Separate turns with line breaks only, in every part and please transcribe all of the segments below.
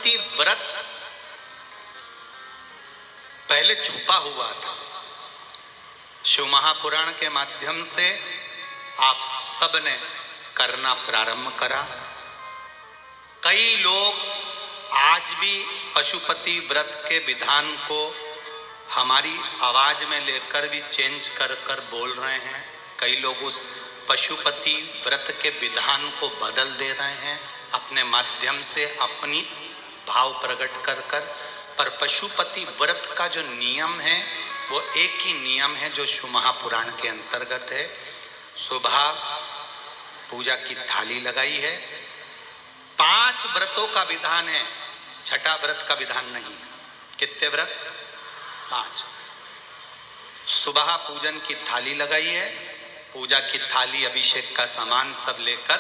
पशुपति व्रत पहले छुपा हुआ था। शिव महापुराण के माध्यम से आप सब ने करना प्रारंभ करा। कई लोग आज भी पशुपति व्रत के विधान को हमारी आवाज में लेकर भी चेंज कर कर बोल रहे हैं। कई लोग उस पशुपति व्रत के विधान को बदल दे रहे हैं अपने माध्यम से, अपनी भाव प्रकट कर कर। पर पशुपति व्रत का जो नियम है वो एक ही नियम है जो शिव महापुराण के अंतर्गत है। सुबह पूजा की थाली लगाई है। 5 व्रतों का विधान है, छठा व्रत का विधान नहीं है। कितने व्रत? 5। सुबह पूजन की थाली लगाई है। पूजा की थाली, अभिषेक का सामान सब लेकर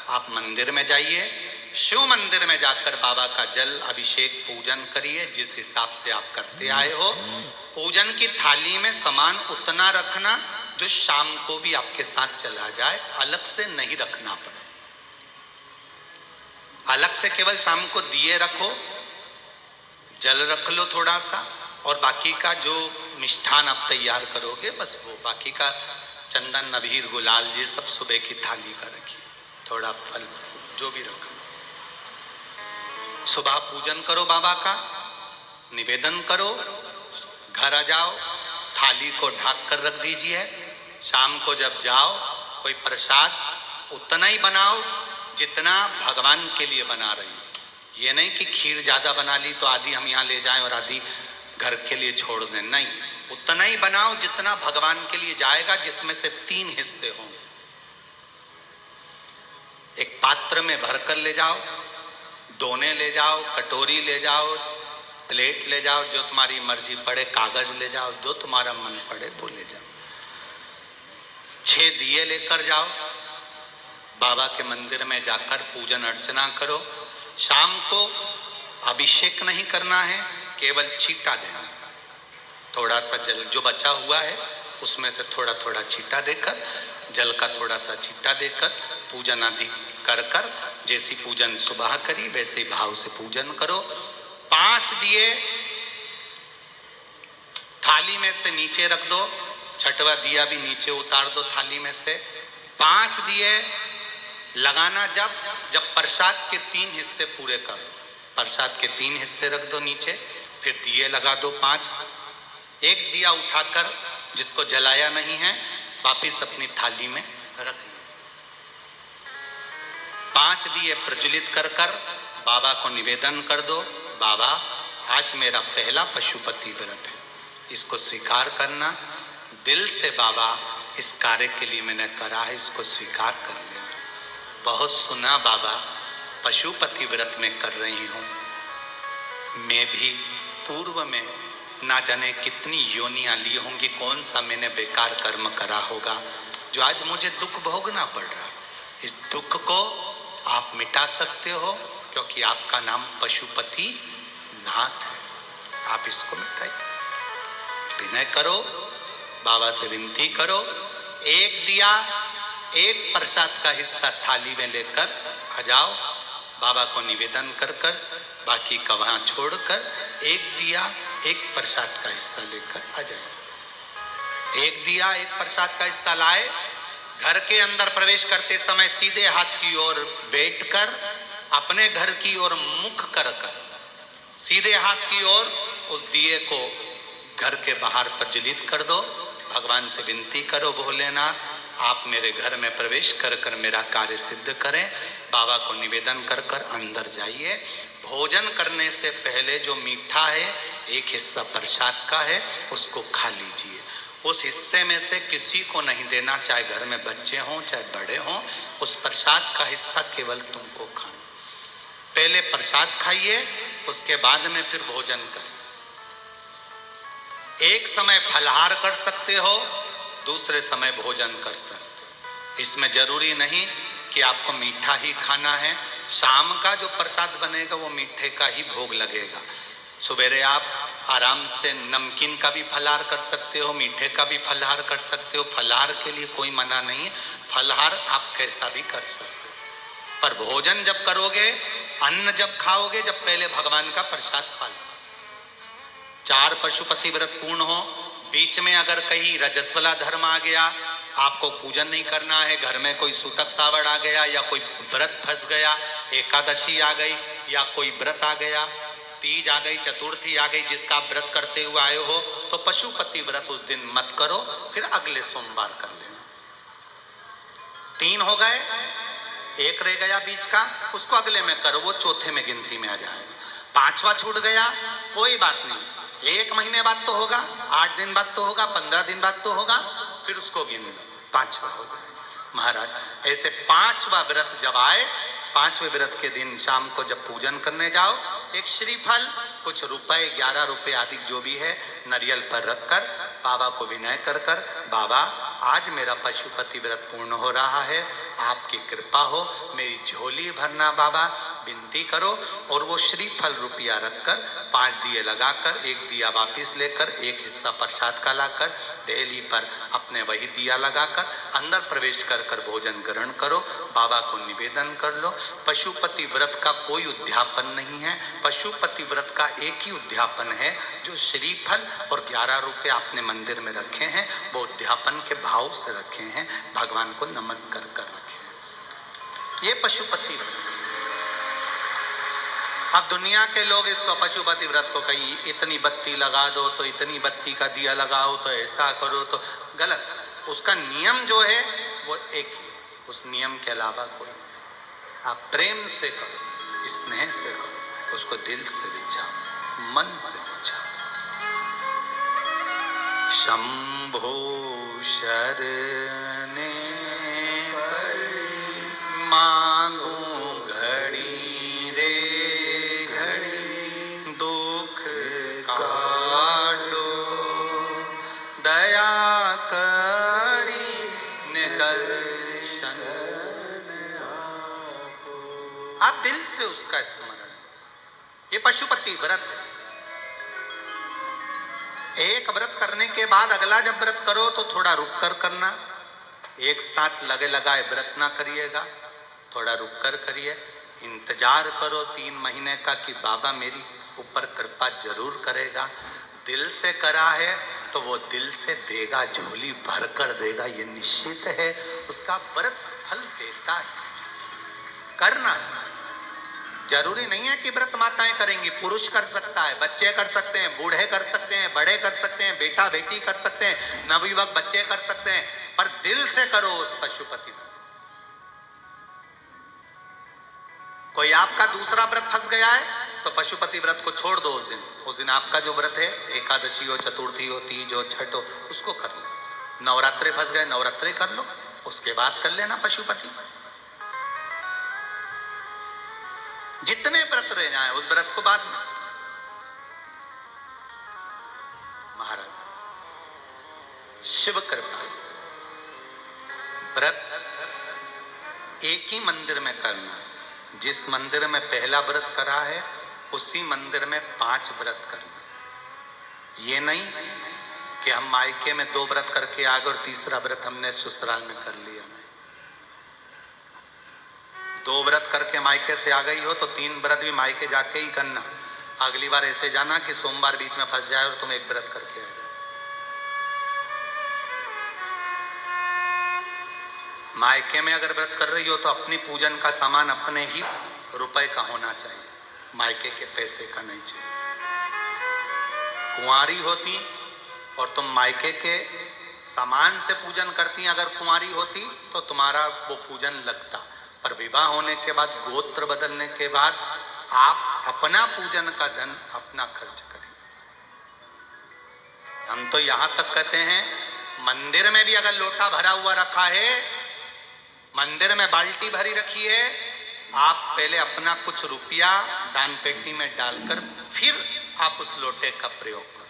आप मंदिर में जाइए। शिव मंदिर में जाकर बाबा का जल अभिषेक पूजन करिए जिस हिसाब से आप करते आए हो। पूजन की थाली में सामान उतना रखना जो शाम को भी आपके साथ चला जाए, अलग से नहीं रखना पड़े। अलग से केवल शाम को दिए रखो, जल रख लो थोड़ा सा, और बाकी का जो मिष्ठान आप तैयार करोगे बस वो, बाकी का चंदन अबीर गुलाल ये सब सुबह की थाली का रखिए, थोड़ा फल जो भी रखो। सुबह पूजन करो बाबा का, निवेदन करो, घर आ जाओ, थाली को ढक कर रख दीजिए। शाम को जब जाओ कोई प्रसाद उतना ही बनाओ जितना भगवान के लिए बना रही हो। ये नहीं कि खीर ज्यादा बना ली तो आधी हम यहाँ ले जाएं और आधी घर के लिए छोड़ दें, नहीं, उतना ही बनाओ जितना भगवान के लिए जाएगा, जिसमें से 3 हिस्से हों। एक पात्र में भरकर ले जाओ, दोने ले जाओ, कटोरी ले जाओ, प्लेट ले जाओ, जो तुम्हारी मर्जी पड़े, कागज ले जाओ, जो तुम्हारा मन पड़े तो ले जाओ। 6 दिए लेकर जाओ, बाबा के मंदिर में जाकर पूजन अर्चना करो। शाम को अभिषेक नहीं करना है, केवल छींटा देना। थोड़ा सा जल जो बचा हुआ है उसमें से थोड़ा थोड़ा छींटा देकर, जल का थोड़ा सा छींटा देकर पूजन आदि कर कर, जैसी पूजन सुबह करी वैसे ही भाव से पूजन करो। 5 दिए थाली में से नीचे रख दो, 6वां दिया भी नीचे उतार दो थाली में से। 5 दिए लगाना जब प्रसाद के 3 हिस्से पूरे कर दो, प्रसाद के 3 हिस्से रख दो नीचे, फिर दिए लगा दो 5। एक दिया उठाकर जिसको जलाया नहीं है वापिस अपनी थाली में रख लो। 5 दिए प्रज्वलित कर कर बाबा को निवेदन कर दो, बाबा आज मेरा पहला पशुपति व्रत है, इसको स्वीकार करना। दिल से बाबा इस कार्य के लिए मैंने करा है, इसको स्वीकार कर लेना। बहुत सुना बाबा पशुपति व्रत में कर रही हूँ, मैं भी पूर्व में ना जाने कितनी योनियां ली होंगी, कौन सा मैंने बेकार कर्म करा होगा जो आज मुझे दुख भोगना पड़ रहा। इस दुख को आप मिटा सकते हो क्योंकि आपका नाम पशुपति नाथ है। आप इसको मिटाइए, विनय करो, बाबा से विनती करो। एक दिया, एक प्रसाद का हिस्सा थाली में लेकर आ जाओ, बाबा को निवेदन कर कर, बाकी का वहां छोड़कर एक दिया एक प्रसाद का हिस्सा लेकर आ जाए। एक दिया एक प्रसाद का हिस्सा लाए, घर के अंदर प्रवेश करते समय सीधे हाथ की ओर बैठकर अपने घर की ओर मुख कर कर सीधे हाथ की ओर उस दिए को घर के बाहर प्रज्वलित कर दो। भगवान से विनती करो, भोलेनाथ आप मेरे घर में प्रवेश कर कर मेरा कार्य सिद्ध करें। बाबा को निवेदन कर कर अंदर जाइए। भोजन करने से पहले जो मीठा है, एक हिस्सा प्रसाद का है, उसको खा लीजिए। उस हिस्से में से किसी को नहीं देना, चाहे घर में बच्चे हों चाहे बड़े हों। उस प्रसाद का हिस्सा केवल तुमको खाना। पहले प्रसाद खाइए, उसके बाद में फिर भोजन करिए। एक समय फलाहार कर सकते हो, दूसरे समय भोजन कर सकते हो। इसमें जरूरी नहीं कि आपको मीठा ही खाना है। शाम का जो प्रसाद बनेगा वो मीठे का ही भोग लगेगा। सुबेरे आप आराम से नमकीन का भी फलाहार कर सकते हो, मीठे का भी फलाहार कर सकते हो। फलाहार के लिए कोई मना नहीं है, फलाहार आप कैसा भी कर सकते हो। पर भोजन जब करोगे अन्न जब खाओगे जब पहले भगवान का प्रसाद खा लो। 4 पशुपति व्रत पूर्ण हो, बीच में अगर कहीं रजस्वला धर्म आ गया, आपको पूजन नहीं करना है, घर में कोई सूतक सावड़ आ गया या कोई व्रत फंस गया, एकादशी आ गई या कोई व्रत आ गया, तीज आ गई, चतुर्थी आ गई, जिसका आप व्रत करते हुए आए हो, तो पशुपति व्रत उस दिन मत करो, फिर अगले सोमवार कर लेना। 3 हो गए, 1 रह गया बीच का, उसको अगले में करो, वो चौथे में गिनती में आ जाएगा। 5वां छूट गया, कोई बात नहीं, 1 महीने बाद तो होगा, 8 दिन बाद तो होगा, 15 दिन बाद तो होगा, फिर उसको गिन लो, 5वां हो जाएगा। महाराज ऐसे 5वां व्रत जब आए, 5वें व्रत के दिन शाम को जब पूजन करने जाओ, एक श्रीफल, कुछ रुपए, 11 रुपए आदि जो भी है, नारियल पर रखकर बाबा को विनय कर कर, बाबा आज मेरा पशुपति व्रत पूर्ण हो रहा है, आपकी कृपा हो, मेरी झोली भरना बाबा, विनती करो। और वो श्रीफल रुपया रखकर 5 दिए लगाकर, 1 दिया वापिस लेकर, 1 हिस्सा प्रसाद का लाकर देहली पर अपने वही दिया लगाकर अंदर प्रवेश कर कर भोजन ग्रहण करो, बाबा को निवेदन कर लो। पशुपति व्रत का कोई उद्यापन नहीं है, पशुपति व्रत का एक ही उद्यापन है, जो श्रीफल और 11 रुपए आपने मंदिर में रखे हैं, वो उद्यापन के भाव से रखे हैं, भगवान को नमन कर कर रखे हैं। ये पशुपति व्रत। अब दुनिया के लोग इसको पशुपति व्रत को कहीं इतनी बत्ती लगा दो, तो इतनी बत्ती का दिया लगाओ, तो ऐसा करो, तो गलत। उसका नियम जो है वो एक ही, उस नियम के अलावा कोई। आप प्रेम से करो, स्नेह से करो, उसको दिल से विचारो, मन से विचारो। शंभो शरणे पड़ी मांगू घड़ी रे घड़ी, दुख काटो दया करी निदर्शन। आप दिल से उसका स्मरण, ये पशुपति व्रत है। एक व्रत करने के बाद अगला जब व्रत करो तो थोड़ा रुक कर करना, एक साथ लगे लगाए व्रत ना करिएगा, थोड़ा रुक कर करिए, इंतजार करो 3 महीने का कि बाबा मेरी ऊपर कृपा जरूर करेगा। दिल से करा है तो वो दिल से देगा, झोली भर कर देगा, ये निश्चित है, उसका व्रत फल देता है। करना जरूरी नहीं है कि व्रत माताएं करेंगी, पुरुष कर सकता है, बच्चे कर सकते हैं, बूढ़े कर सकते हैं, बड़े कर सकते हैं, बेटा बेटी कर सकते हैं, नवयुवक बच्चे कर सकते हैं, पर दिल से करो उस पशुपति व्रत। कोई आपका दूसरा व्रत फंस गया है तो पशुपति व्रत को छोड़ दो। उस दिन आपका जो व्रत है, एकादशी हो, चतुर्थी हो, तीज हो, छठ हो, उसको कर लो। नवरात्रे फंस गए, नवरात्रे कर लो, उसके बाद कर लेना पशुपति। जितने व्रत रह जाए उस व्रत को बाद में। महाराज शिव कृपा, व्रत एक ही मंदिर में करना, जिस मंदिर में पहला व्रत करा है उसी मंदिर में 5 व्रत करना। ये नहीं कि हम मायके में 2 व्रत करके आ गए और तीसरा व्रत हमने ससुराल में कर लिया। 2 व्रत करके मायके से आ गई हो तो 3 व्रत भी मायके जाके ही करना। अगली बार ऐसे जाना कि सोमवार बीच में फंस जाए और तुम 1 व्रत करके आ जाओ। मायके में अगर व्रत कर रही हो तो अपनी पूजन का सामान अपने ही रुपए का होना चाहिए, मायके के पैसे का नहीं चाहिए। कुंवारी होती और तुम मायके के सामान से पूजन करती, अगर कुंवारी होती तो तुम्हारा वो पूजन लगता, पर विवाह होने के बाद, गोत्र बदलने के बाद आप अपना पूजन का धन अपना खर्च करें। हम तो यहां तक कहते हैं, मंदिर में भी अगर लोटा भरा हुआ रखा है, मंदिर में बाल्टी भरी रखी है, आप पहले अपना कुछ रुपया दान पेटी में डालकर फिर आप उस लोटे का प्रयोग करो।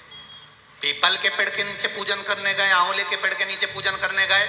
पीपल के पेड़ के नीचे पूजन करने गए, आंवले के पेड़ के नीचे पूजन करने गए,